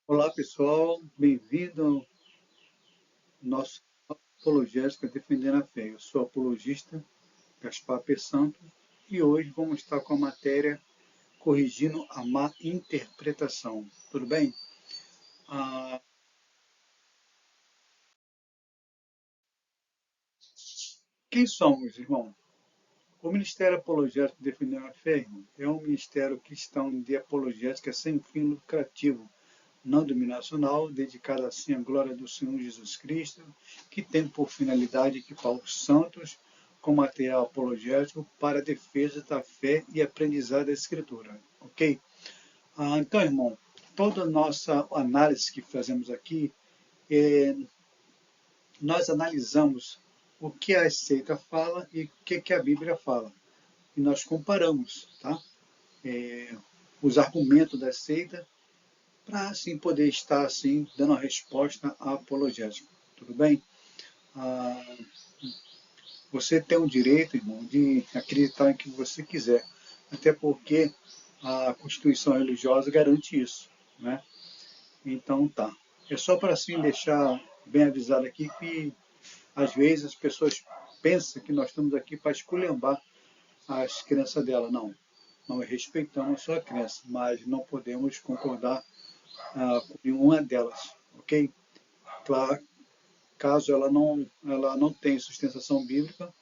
Olá pessoal, bem-vindo ao nosso Apologética Defendendo a Fé. Eu sou apologista Gaspar P. Santos e hoje vamos estar com a matéria Corrigindo a Má Interpretação. Tudo bem? Ah, quem somos, irmão? O Ministério Apologético Defendendo a Fé, irmão, é um ministério cristão de apologética sem fim lucrativo, não dominacional, dedicado assim à glória do Senhor Jesus Cristo, que tem por finalidade equipar os santos com material apologético para a defesa da fé e aprendizado da Escritura. Ok? Então, irmão, toda a nossa análise que fazemos aqui, é, nós analisamos o que a seita fala e o que a Bíblia fala. E nós comparamos, tá? Os argumentos da seita para assim poder estar assim dando a resposta à apologética. Tudo bem? Ah, você tem o direito, irmão, de acreditar em que você quiser, até porque a Constituição religiosa garante isso, né? Então tá. É só para assim deixar bem avisado aqui que às vezes as pessoas pensam que nós estamos aqui para esculhambar as crenças dela. Não. Nós respeitamos a sua crença, mas não podemos concordar com nenhuma delas, ok? Claro, caso ela não tenha sustentação bíblica,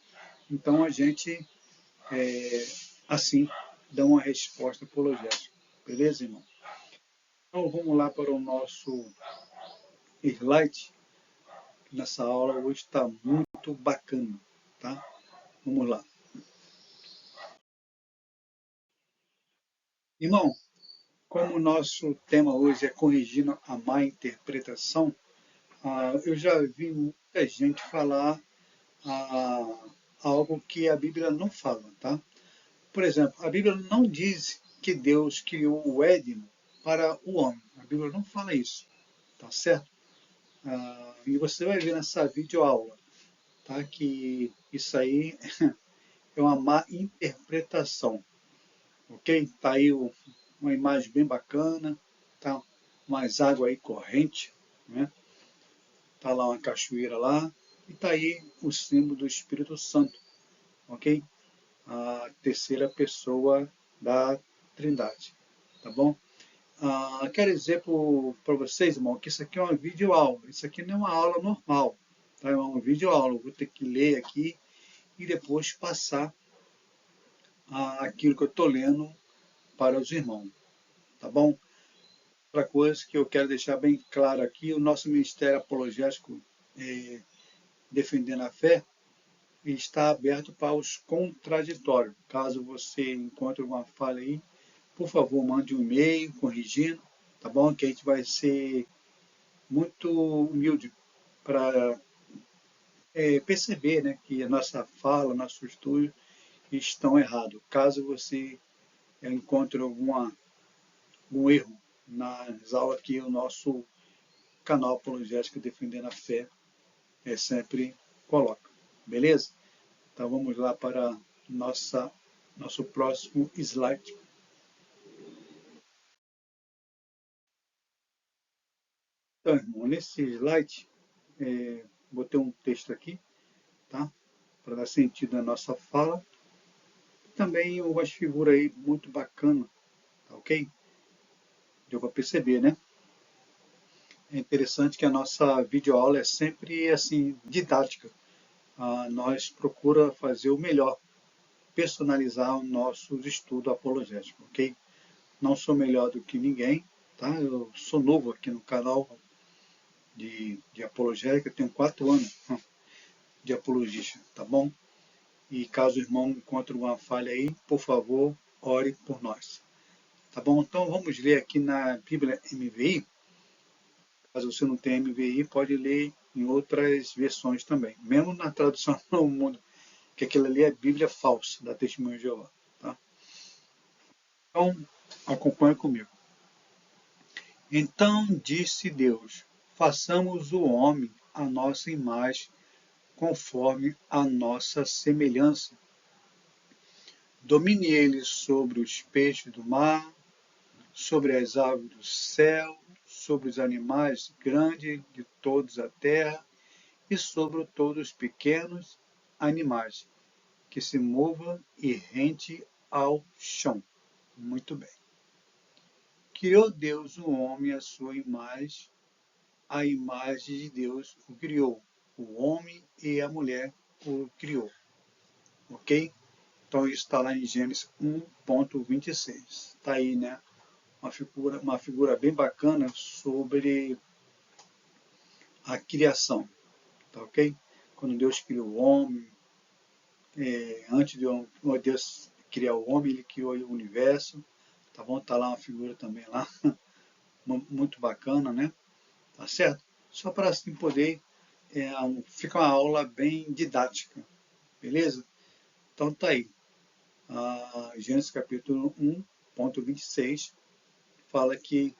então a gente, assim, dá uma resposta apologética. Beleza, irmão? Então vamos lá para o nosso slide. Nessa aula hoje está muito bacana, tá? Vamos lá. Irmão, como o nosso tema hoje é corrigindo a má interpretação, eu já vi muita gente falar ah, algo que a Bíblia não fala, tá? Por exemplo, a Bíblia não diz que Deus criou o Éden para o homem. A Bíblia não fala isso, tá certo? E você vai ver nessa videoaula, tá? Que isso aí é uma má interpretação, ok? Tá aí uma imagem bem bacana, tá? Mais água aí corrente, né? Tá lá uma cachoeira lá e tá aí o símbolo do Espírito Santo, ok? A terceira pessoa da Trindade, tá bom? Quero dizer para vocês, irmão, que isso aqui é uma videoaula. Isso aqui não é uma aula normal. Tá? É uma videoaula. Eu vou ter que ler aqui e depois passar aquilo que eu estou lendo para os irmãos. Tá bom? Outra coisa que eu quero deixar bem claro aqui, o nosso Ministério Apologético Defendendo a Fé está aberto para os contraditórios. Caso você encontre uma falha aí, por favor, mande um e-mail corrigindo, tá bom? Que a gente vai ser muito humilde para perceber, né, que a nossa fala, nosso estudo estão errados. Caso você encontre algum erro nas aulas que o nosso canal Apologético Defendendo a Fé sempre coloca. Beleza? Então vamos lá para nosso próximo slide. Então, irmão, nesse slide, botei um texto aqui, tá? Para dar sentido à nossa fala. Também umas figuras aí muito bacanas, tá ok? Deu para perceber, né? É interessante que a nossa videoaula é sempre assim didática. Nós procura fazer o melhor, personalizar o nosso estudo apologético, ok? Não sou melhor do que ninguém, tá? Eu sou novo aqui no canal de apologética, tenho 4 anos de apologista, tá bom? E caso o irmão encontre uma falha aí, por favor, ore por nós. Tá bom? Então vamos ler aqui na Bíblia MVI. Caso você não tenha MVI, pode ler em outras versões também. Mesmo na tradução do mundo, que aquilo ali é Bíblia falsa, da Testemunha de Jeová. Tá? Então, acompanhe comigo. Então disse Deus, façamos o homem à nossa imagem, conforme a nossa semelhança. Domine ele sobre os peixes do mar, sobre as aves do céu, sobre os animais grandes de todos a terra e sobre todos os pequenos animais que se movam e rente ao chão. Muito bem. Criou Deus o homem à sua imagem, a imagem de Deus o criou. O homem e a mulher o criou. Ok? Então isso está lá em Gênesis 1.26. Está aí, né? Uma figura bem bacana sobre a criação. Tá ok? Quando Deus criou o homem, antes de Deus criar o homem, ele criou o universo. Tá bom? Tá lá uma figura também lá, muito bacana, né? Tá certo? Só para assim poder, fica uma aula bem didática, beleza? Então tá aí. Gênesis capítulo 1.26 fala que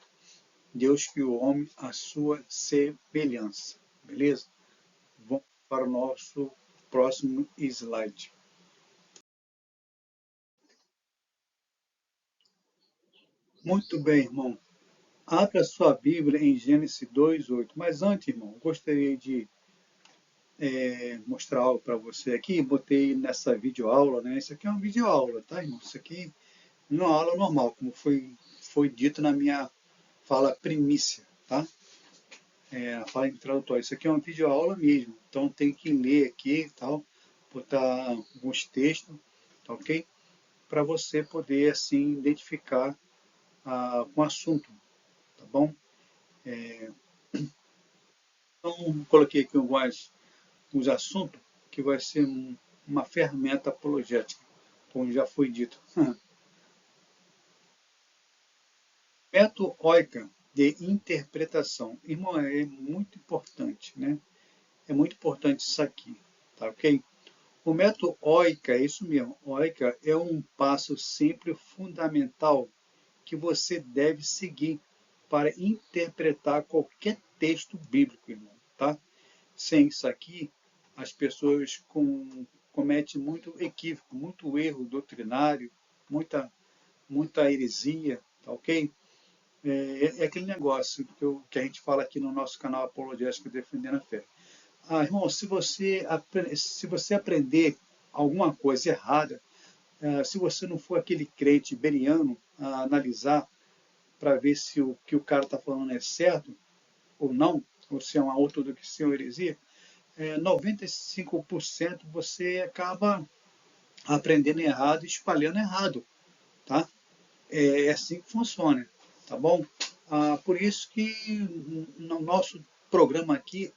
Deus criou o homem à sua semelhança, beleza? Vamos para o nosso próximo slide. Muito bem, irmão. Abra a sua Bíblia em Gênesis 2:8. Mas antes, irmão, gostaria de mostrar algo para você aqui. Botei nessa videoaula, né? Isso aqui é uma videoaula, tá, irmão? Isso aqui não é uma aula normal, como foi dito na minha fala primícia, tá? A fala introdutória. Isso aqui é uma videoaula mesmo. Então tem que ler aqui e tal, botar alguns textos, tá ok? Para você poder, assim, identificar com o assunto, tá bom? Então, coloquei aqui alguns assuntos que vai ser uma ferramenta apologética, como já foi dito. Método OICA de interpretação. Irmão, é muito importante, né? É muito importante isso aqui, tá ok? O método OICA, é isso mesmo, OICA é um passo sempre fundamental que você deve seguir para interpretar qualquer texto bíblico, irmão, tá? Sem isso aqui, as pessoas cometem muito equívoco, muito erro doutrinário, muita heresia, tá ok? É aquele negócio que a gente fala aqui no nosso canal Apologético Defendendo a Fé. Irmão, se você aprender alguma coisa errada, se você não for aquele crente beriano a analisar para ver se o que o cara está falando é certo ou não, ou se é uma ortodoxia ou heresia, 95% você acaba aprendendo errado e espalhando errado, tá? É assim que funciona, tá bom? Por isso que no nosso programa aqui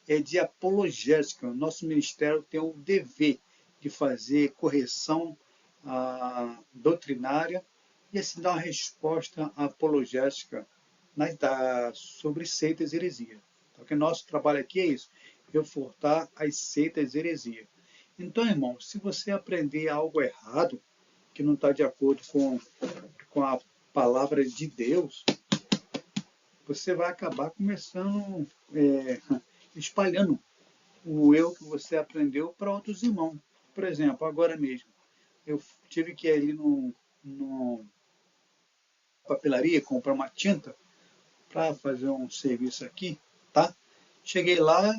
é de apologética. O nosso ministério tem o dever de fazer correção doutrinária e assim dar uma resposta apologética sobre seitas e heresias. Porque nosso trabalho aqui é isso, reforçar as seitas e heresias. Então, irmão, se você aprender algo errado, que não está de acordo com a palavra de Deus, você vai acabar começando espalhando o eu que você aprendeu para outros irmãos. Por exemplo, agora mesmo, eu tive que ir ali no papelaria comprar uma tinta para fazer um serviço aqui, tá? Cheguei lá,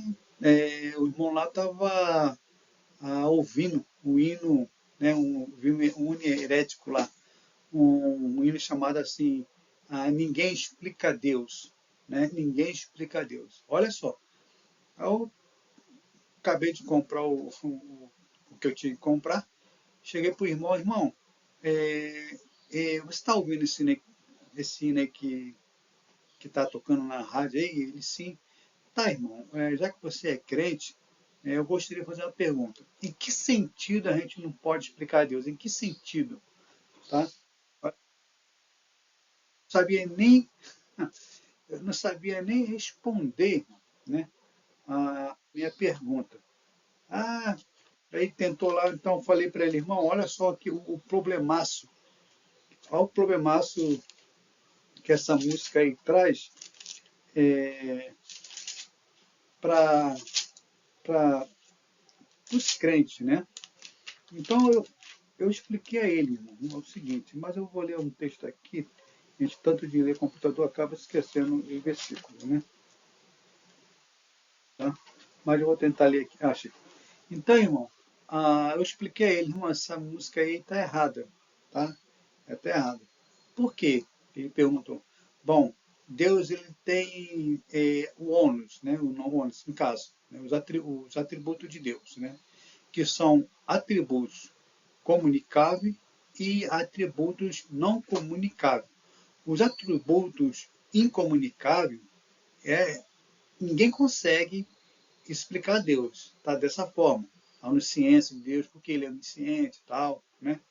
o irmão lá estava ouvindo o hino, né, um hino herético lá, um hino chamado assim, Ninguém Explica Deus, né? Ninguém Explica Deus. Olha só, eu acabei de comprar o que eu tinha que comprar, cheguei para o irmão, você está ouvindo esse hino aí que está tocando na rádio aí? Ele, sim. Tá, irmão, já que você é crente, eu gostaria de fazer uma pergunta. Em que sentido a gente não pode explicar a Deus? Em que sentido? Tá? Sabia nem, eu não sabia nem responder, né, a minha pergunta. Ah, aí tentou lá, então eu falei para ele, irmão, olha só aqui o problemaço. Olha o problemaço que essa música aí traz para os crentes, né? Então Eu expliquei a ele, irmão, o seguinte, mas eu vou ler um texto aqui, a gente tanto de ler computador acaba esquecendo o versículo, né? Tá? Mas eu vou tentar ler aqui. Ah, achei. Então, irmão, eu expliquei a ele, irmão, essa música aí está errada, tá? Está errada. Por quê? Ele perguntou. Bom, Deus ele tem o ônus, né? O não ônus, no caso, né? Os atributos de Deus, né? Que são atributos comunicáveis e atributos não comunicáveis. Os atributos incomunicáveis, é, ninguém consegue explicar Deus, tá? Dessa forma. A onisciência de Deus, porque ele é onisciente e tal, né?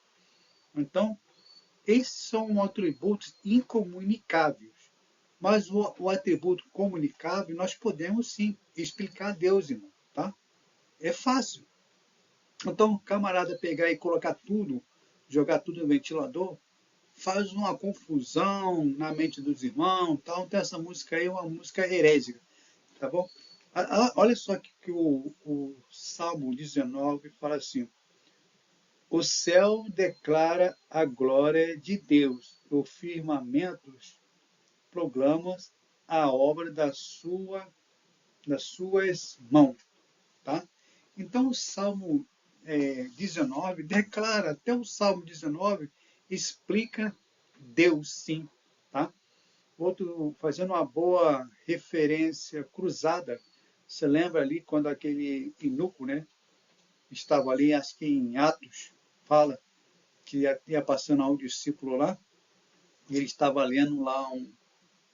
Então, esses são atributos incomunicáveis. Mas o atributo comunicável, nós podemos sim explicar a Deus, irmão, tá? É fácil. Então, o camarada pegar e colocar tudo, jogar tudo no ventilador, faz uma confusão na mente dos irmãos, tal. Então, essa música aí é uma música herésica, tá bom? Olha só que o Salmo 19 fala assim: o céu declara a glória de Deus, o firmamento proclama a obra das suas mãos. Tá? Então, o Salmo 19 declara, até o Salmo 19 explica Deus sim. Tá? Outro, fazendo uma boa referência cruzada, você lembra ali quando aquele eunuco, né, estava ali, acho que em Atos, fala que ia passando um discípulo lá, e ele estava lendo lá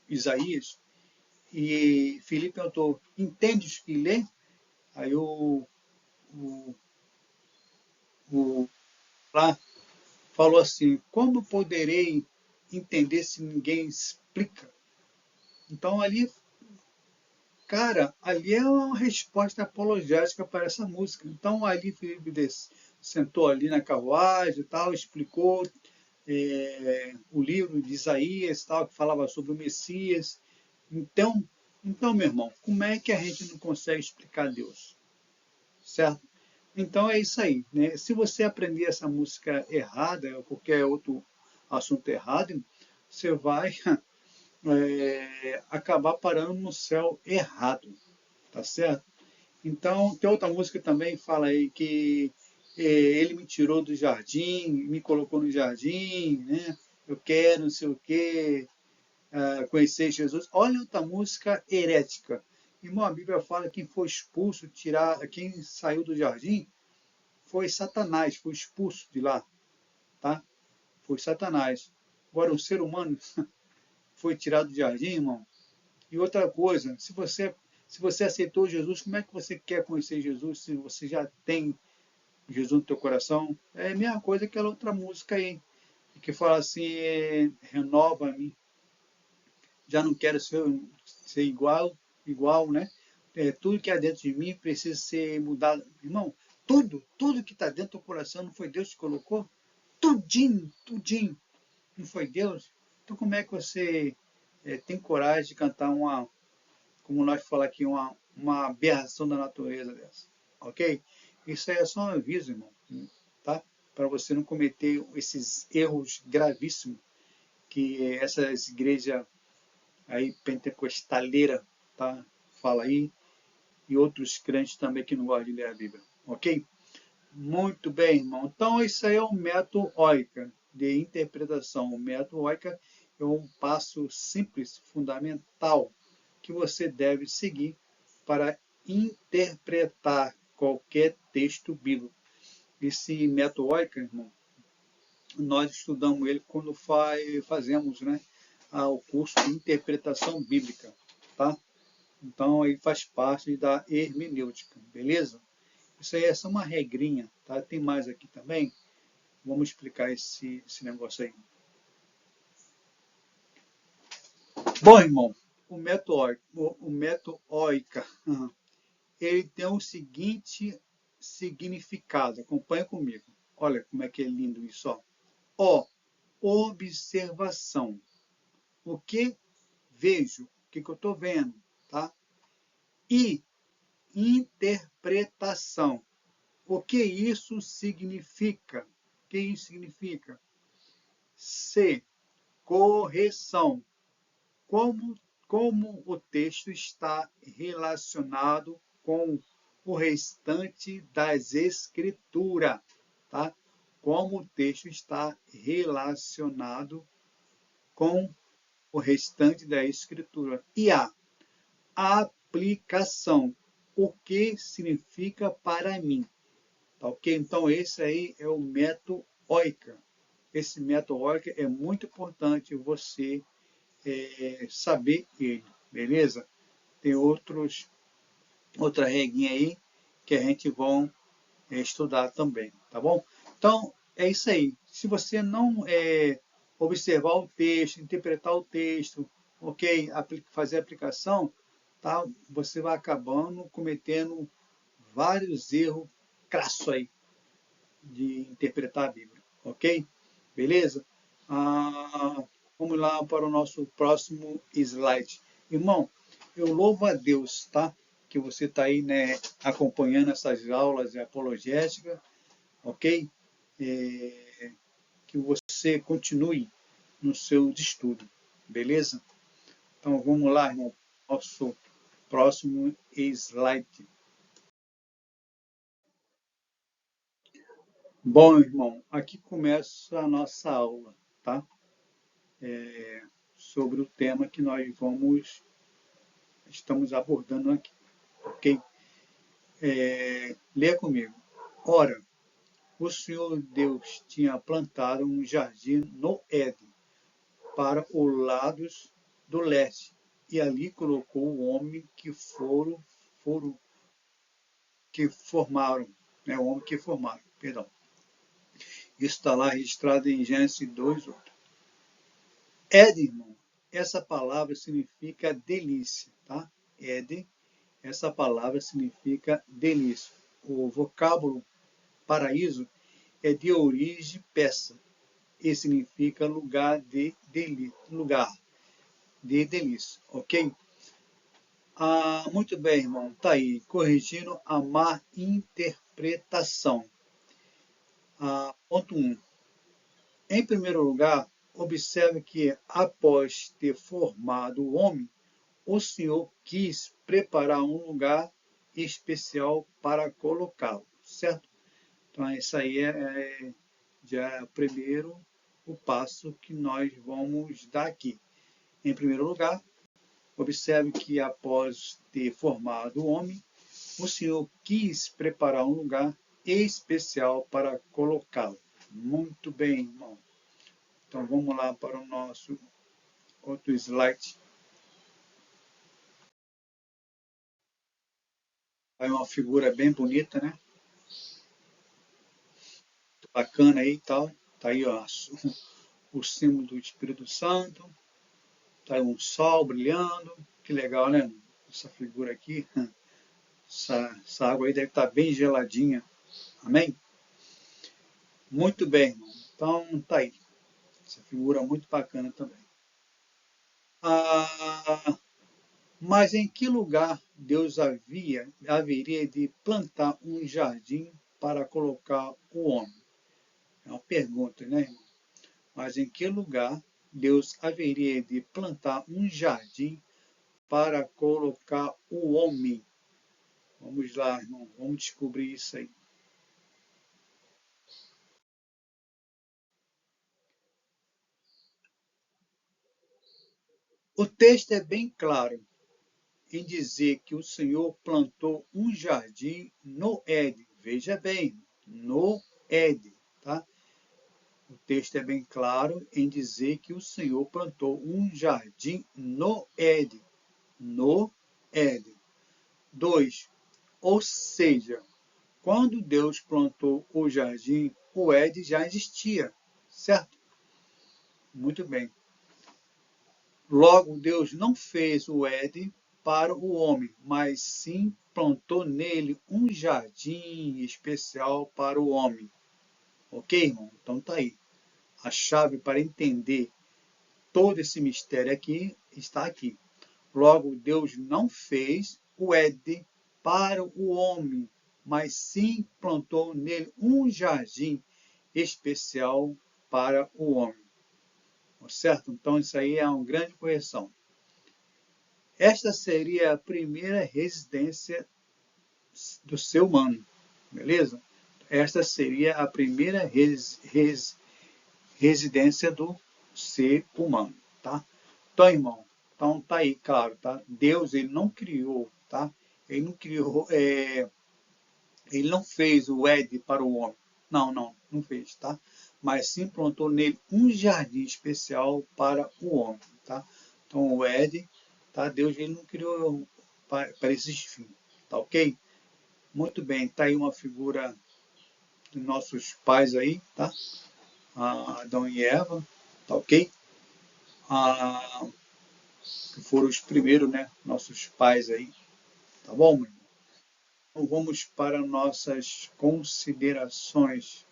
Isaías, e Filipe perguntou, entendes que lê? Aí o, o lá falou assim, como poderei entender se ninguém explica? Então ali, cara, ali é uma resposta apologética para essa música. Então ali Filipe sentou ali na carruagem e tal, explicou o livro de Isaías, tal, que falava sobre o Messias. Então, meu irmão, como é que a gente não consegue explicar Deus? Certo? Então é isso aí. Né? Se você aprender essa música errada, ou qualquer outro assunto errado, você vai acabar parando no céu errado. Tá certo? Então, tem outra música também que fala aí que ele me tirou do jardim, me colocou no jardim, né? Eu quero, não sei o quê, conhecer Jesus. Olha outra música herética. Irmão, a Bíblia fala que quem foi expulso, quem saiu do jardim, foi Satanás, foi expulso de lá, tá? Foi Satanás. Agora, o ser humano foi tirado do jardim, irmão. E outra coisa, se você aceitou Jesus, como é que você quer conhecer Jesus se você já tem Jesus no teu coração? É a mesma coisa que aquela outra música aí, que fala assim, renova-me, já não quero ser igual, né? Tudo que há dentro de mim precisa ser mudado. Irmão, tudo que está dentro do coração não foi Deus que colocou? Tudinho, não foi Deus? Então como é que você tem coragem de cantar como nós falamos aqui, uma aberração da natureza dessa? Ok? Isso aí é só um aviso, irmão, tá? Para você não cometer esses erros gravíssimos que essas igrejas aí pentecostaleira, tá? Fala aí, e outros crentes também que não gostam de ler a Bíblia, ok? Muito bem, irmão. Então, isso aí é um método OICA de interpretação. O método OICA é um passo simples, fundamental, que você deve seguir para interpretar qualquer texto bíblico. Esse método OICA, irmão, nós estudamos ele quando fazemos, né, o curso de interpretação bíblica, tá? Então, ele faz parte da hermenêutica, beleza? Isso aí é só uma regrinha, tá? Tem mais aqui também. Vamos explicar esse negócio aí. Bom, irmão, o método OICA, ele tem o seguinte significado. Acompanha comigo. Olha como é que é lindo isso, ó. Observação. O que vejo? O que eu estou vendo, tá? E interpretação. O que isso significa? O que isso significa? C. Correção. Como o texto está relacionado com o restante das Escrituras, tá? Como o texto está relacionado com o restante da Escritura. E a aplicação. O que significa para mim? Tá, ok? Então, esse aí é o método OICA. Esse método OICA é muito importante você saber ele, beleza? Tem outra reguinha aí que a gente vai estudar também, tá bom? Então, é isso aí. Se você não observar o texto, interpretar o texto, ok? Fazer a aplicação, tá? Você vai acabando cometendo vários erros crassos aí de interpretar a Bíblia, ok? Beleza? Vamos lá para o nosso próximo slide. Irmão, eu louvo a Deus, tá? Que você está aí, né, acompanhando essas aulas de apologética, ok? Que você continue no seu estudo, beleza? Então vamos lá, irmão, nosso próximo slide. Bom, irmão, aqui começa a nossa aula, tá? Sobre o tema que nós estamos abordando aqui, ok? Lê comigo. Ora, o Senhor Deus tinha plantado um jardim no Éden, para os lados do leste, e ali colocou o homem que formaram, né? O homem que formaram, perdão. Isso está lá registrado em Gênesis 2:8. Éden, irmão, essa palavra significa delícia, tá? Éden, essa palavra significa delícia. O vocábulo paraíso é de origem persa e significa lugar de delícia, ok? Muito bem, irmão, tá aí, corrigindo a má interpretação. Ponto 1. Em primeiro lugar, observe que após ter formado o homem, o Senhor quis preparar um lugar especial para colocá-lo, certo? Então, isso aí já é o passo que nós vamos dar aqui. Em primeiro lugar, observe que após ter formado o homem, o Senhor quis preparar um lugar especial para colocá-lo. Muito bem, irmão. Então, vamos lá para o nosso outro slide. Aí uma figura bem bonita, né? Bacana aí e tal. Tá aí, ó, o símbolo do Espírito Santo. Tá aí um sol brilhando. Que legal, né? Essa figura aqui. Essa água aí deve estar bem geladinha. Amém? Muito bem, irmão. Então, tá aí. Essa figura muito bacana também. Mas em que lugar Deus haveria de plantar um jardim para colocar o homem? É uma pergunta, né, irmão? Mas em que lugar Deus haveria de plantar um jardim para colocar o homem? Vamos lá, irmão, vamos descobrir isso aí. O texto é bem claro em dizer que o Senhor plantou um jardim no Éden. Veja bem, no Éden, tá? O texto é bem claro em dizer que o Senhor plantou um jardim no Éden. No Éden. 2. Ou seja, quando Deus plantou o jardim, o Éden já existia, certo? Muito bem. Logo, Deus não fez o Éden para o homem, mas sim plantou nele um jardim especial para o homem. Ok, irmão? Então tá aí. A chave para entender todo esse mistério aqui está aqui. Logo, Deus não fez o Éden para o homem, mas sim plantou nele um jardim especial para o homem. Certo? Então, isso aí é uma grande correção. Esta seria a primeira residência do ser humano, beleza? Esta seria a primeira residência do ser humano, tá? Então, irmão, então tá aí, claro, tá? Deus, ele não criou, tá? Ele não criou, ele não fez o Éden para o homem. Não fez, tá? Mas sim plantou nele um jardim especial para o homem, tá? Então, o Éden, tá? Deus, ele não criou para esses fins, tá ok? Muito bem, tá aí uma figura dos nossos pais aí, tá? Adão e Eva, tá ok? Que foram os primeiros, né? Nossos pais aí, tá bom, meu irmão? Então vamos para nossas considerações.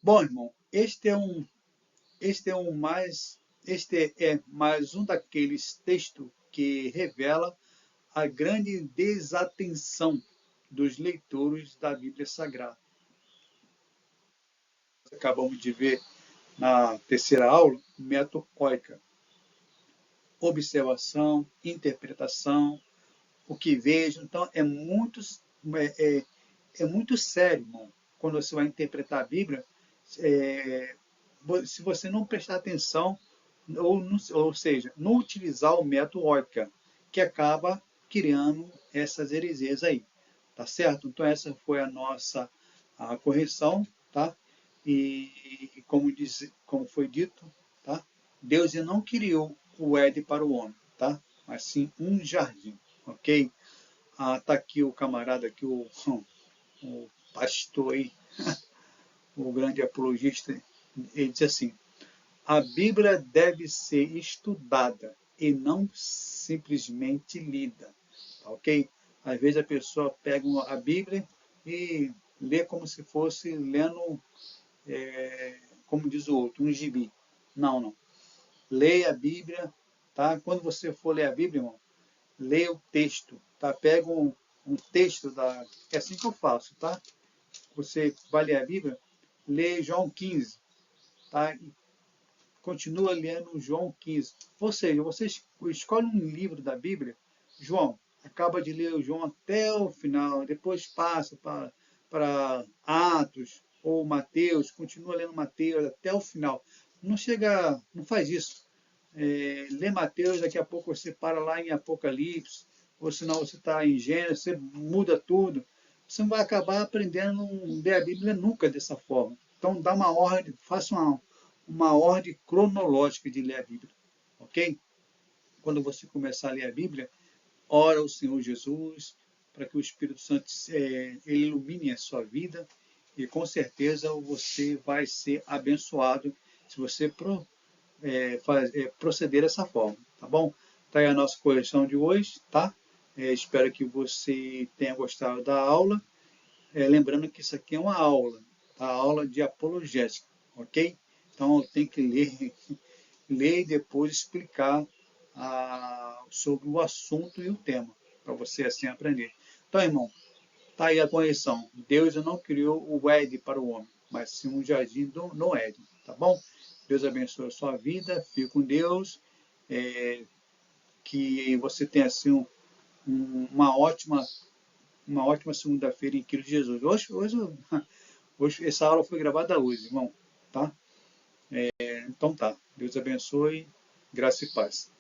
Bom, irmão, este é mais um daqueles textos que revela a grande desatenção dos leitores da Bíblia Sagrada. Acabamos de ver na terceira aula, método OICA. Observação, interpretação, o que vejo. Então, é, é muito sério, irmão, quando você vai interpretar a Bíblia. É, se você não prestar atenção, ou seja, não utilizar o método OICA, que acaba criando essas heresias aí. Tá certo? Então, essa foi a nossa correção, tá? Como foi dito, tá? Deus não criou o Éden para o homem, tá? Mas sim um jardim, ok? Tá aqui o camarada, aqui o pastor aí, o grande apologista, ele diz assim: a Bíblia deve ser estudada e não simplesmente lida, tá ok? Às vezes a pessoa pega a Bíblia e lê como se fosse lendo, como diz o outro, um gibi. Não. Leia a Bíblia, tá? Quando você for ler a Bíblia, irmão, leia o texto, tá? Pega um texto é assim que eu faço, tá? Você vai ler a Bíblia, lê João 15, tá? E continua lendo João 15. Ou seja, você escolhe um livro da Bíblia, João, acaba de ler o João até o final, depois passa para Atos ou Mateus, continua lendo Mateus até o final. Não faz isso. Lê Mateus, daqui a pouco você para lá em Apocalipse, ou senão você está em Gênesis, você muda tudo. Você não vai acabar aprendendo a ler a Bíblia nunca dessa forma. Então, dá uma ordem, faça uma ordem cronológica de ler a Bíblia, ok? Quando você começar a ler a Bíblia, ora ao Senhor Jesus para que o Espírito Santo ele ilumine a sua vida e com certeza você vai ser abençoado se você proceder dessa forma, tá bom? Tá aí a nossa correção de hoje, tá? Espero que você tenha gostado da aula. Lembrando que isso aqui é uma aula, tá? Aula de apologética, ok? Então eu tenho que ler e depois explicar sobre o assunto e o tema, para você assim aprender. Então, irmão, tá aí a correção. Deus não criou o Éden para o homem, mas sim um jardim no Éden, tá bom? Deus abençoe a sua vida, fique com Deus, que você tenha assim uma ótima segunda-feira em Cristo Jesus. Hoje essa aula foi gravada hoje, irmão, tá? Então tá. Deus abençoe, graça e paz.